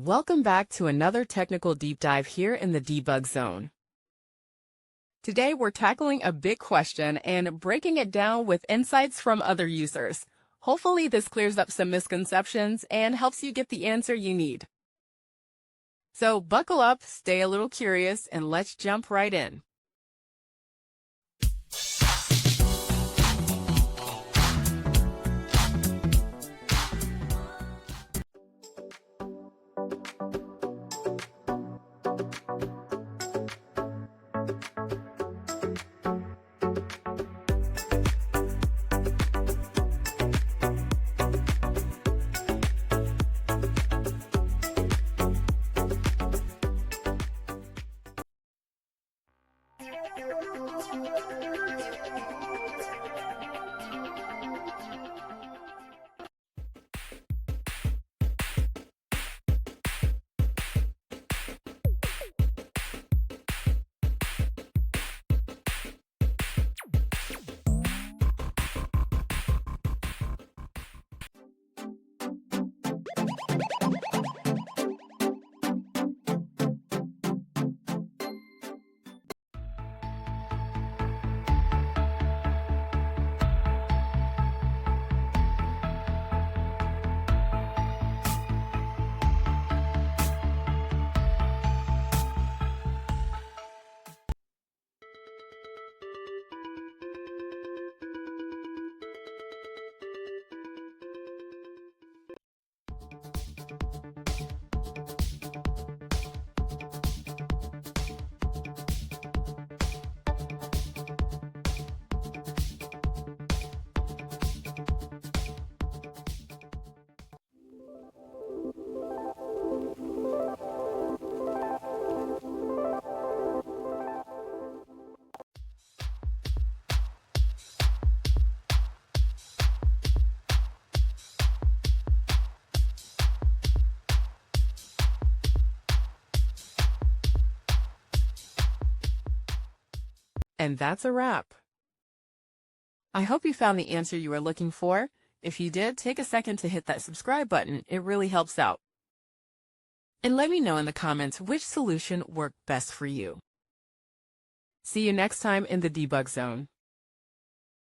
Welcome back to another technical deep dive here in the debug zone. Today we're tackling a big question and breaking it down with insights from other users. Hopefully this clears up some misconceptions and helps you get the answer you need. So buckle up, stay a little curious, and let's jump right in. And that's a wrap. I hope you found the answer you were looking for. If you did, take a second to hit that subscribe button. It really helps out. And let me know in the comments which solution worked best for you. See you next time in the debug zone.